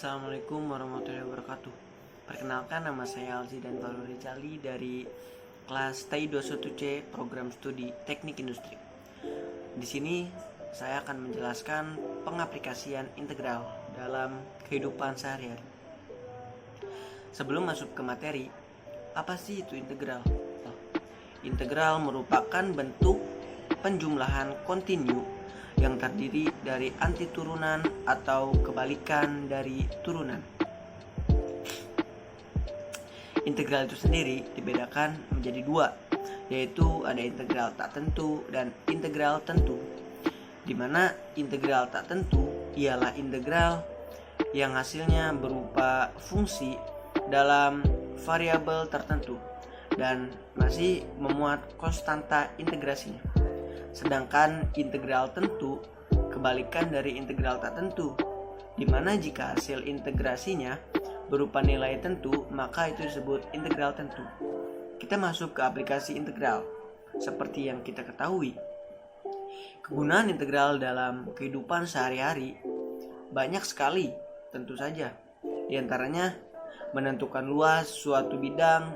Assalamualaikum warahmatullahi wabarakatuh. Perkenalkan, nama saya Alzi dan Fahrul Rizali dari kelas TI 21C Program Studi Teknik Industri. Di sini saya akan menjelaskan pengaplikasian integral dalam kehidupan sehari-hari. Sebelum masuk ke materi, apa sih itu integral? Integral merupakan bentuk penjumlahan kontinu yang terdiri dari antiturunan atau kebalikan dari turunan. Integral itu sendiri dibedakan menjadi dua, yaitu ada integral tak tentu dan integral tentu. Di mana integral tak tentu ialah integral yang hasilnya berupa fungsi dalam variabel tertentu dan masih memuat konstanta integrasinya. Sedangkan integral tentu kebalikan dari integral tak tentu, di mana jika hasil integrasinya berupa nilai tentu, maka itu disebut integral tentu. Kita masuk ke aplikasi integral. Seperti yang kita ketahui, kegunaan integral dalam kehidupan sehari-hari banyak sekali, tentu saja. Di antaranya menentukan luas suatu bidang,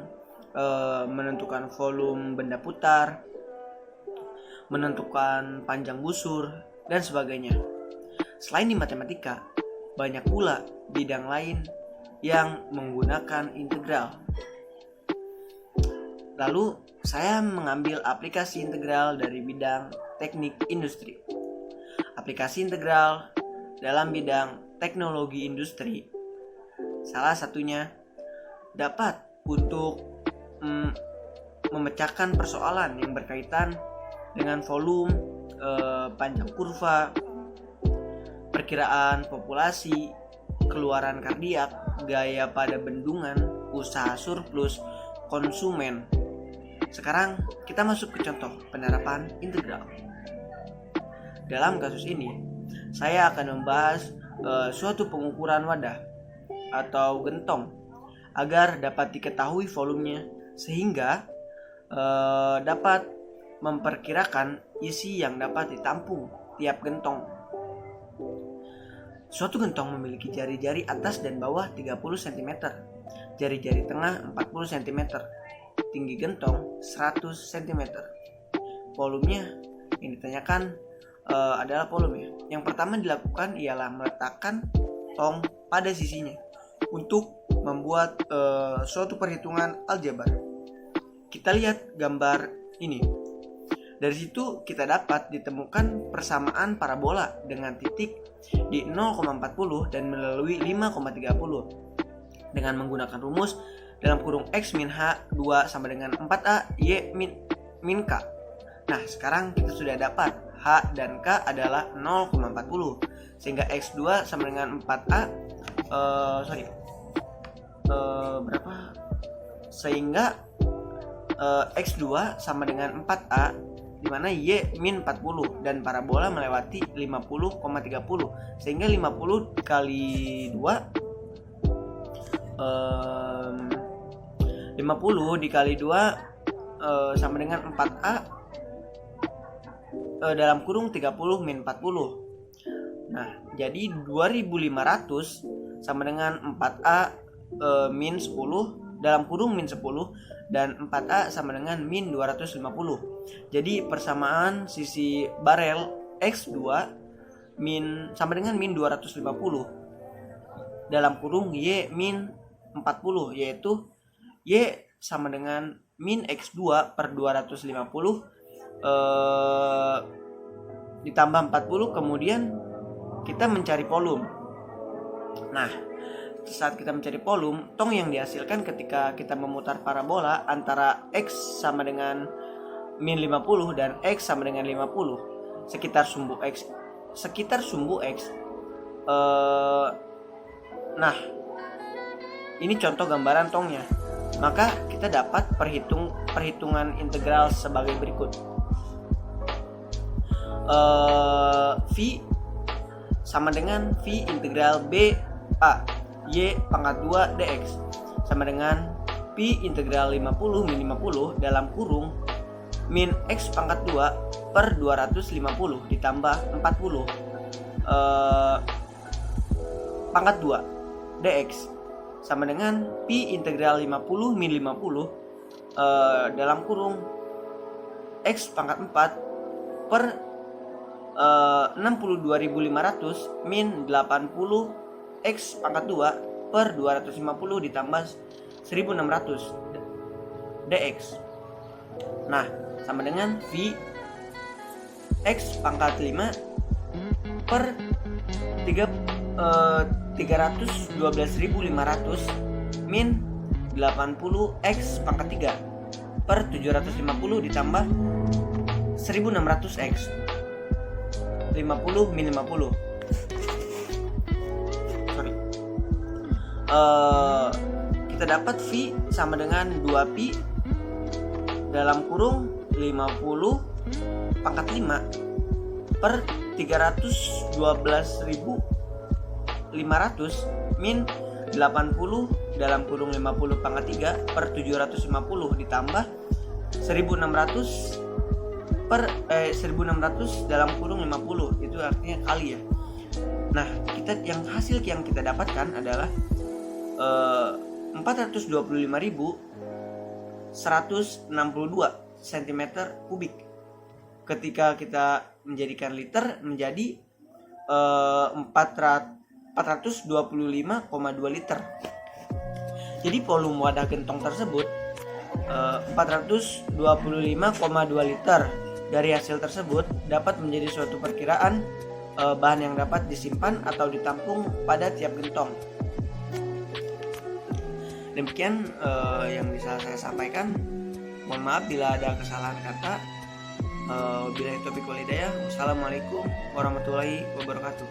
menentukan volume benda putar, menentukan panjang busur, dan sebagainya. Selain di matematika, banyak pula bidang lain yang menggunakan integral. Lalu, saya mengambil aplikasi integral dari bidang teknik industri. Aplikasi integral dalam bidang teknologi industri, salah satunya dapat untuk memecahkan persoalan yang berkaitan dengan volume, panjang kurva, perkiraan populasi, keluaran kardiak, gaya pada bendungan, usaha surplus, konsumen. Sekarang kita masuk ke contoh penerapan integral. Dalam kasus ini, saya akan membahas suatu pengukuran wadah atau gentong agar dapat diketahui volumenya sehingga dapat memperkirakan isi yang dapat ditampung tiap gentong. Suatu gentong memiliki jari-jari atas dan bawah 30 cm, jari-jari tengah 40 cm, tinggi gentong 100 cm. Volumenya yang ditanyakan adalah volume. Yang pertama dilakukan ialah meletakkan tong pada sisinya untuk membuat suatu perhitungan aljabar. Kita lihat gambar ini. Dari situ kita dapat ditemukan persamaan parabola dengan titik di 0,40 dan melalui 5,30 dengan menggunakan rumus dalam kurung X min H 2 sama dengan 4A Y min K. Nah, sekarang kita sudah dapat H dan K adalah 0,40 sehingga X2 sama dengan 4A berapa? Sehingga X2 sama dengan 4A di mana Y min 40 dan parabola melewati 50,30 sehingga 50 kali 2 50 dikali 2 sama dengan 4A dalam kurung 30 min 40. Nah, jadi 2500 sama dengan 4A min 10 dalam kurung min 10 dan 4A sama dengan min 250. Jadi persamaan sisi barel X2 sama dengan min 250 dalam kurung Y min 40, yaitu Y sama dengan min X2 per 250 ditambah 40, kemudian kita mencari volume. Nah, saat kita mencari volume, tong yang dihasilkan ketika kita memutar parabola antara X sama dengan min 50 dan X sama dengan 50 sekitar sumbu X. Nah, ini contoh gambaran tongnya. Maka kita dapat perhitungan integral sebagai berikut. V sama dengan V integral B A Y pangkat 2 dx sama dengan Pi integral 50 min 50 dalam kurung min X pangkat 2 per 250 ditambah 40 pangkat 2 dx sama dengan pi integral 50 min 50 dalam kurung x pangkat 4 per 62.500 min 80 x pangkat 2 per 250 ditambah 1600 dx. Nah, sama dengan V x pangkat 5 per 312.500 min 80 x pangkat 3 per 750 ditambah 1600 x 50 min 50. Sorry. Kita dapat V sama dengan 2pi dalam kurung 50 pangkat 5 per 312.500 min 80 dalam kurung 50 pangkat 3 per 750 ditambah 1600 per 1600 dalam kurung 50, itu artinya kali ya. Nah, hasil yang kita dapatkan adalah 425.162 cm kubik. Ketika kita menjadikan liter menjadi 425,2 liter. Jadi volume wadah gentong tersebut 425,2 liter. Dari hasil tersebut dapat menjadi suatu perkiraan bahan yang dapat disimpan atau ditampung pada tiap gentong. Demikian yang bisa saya sampaikan. Mohon maaf bila ada kesalahan kata. Wabillahi taufiq wal hidayah. Wassalamualaikum warahmatullahi wabarakatuh.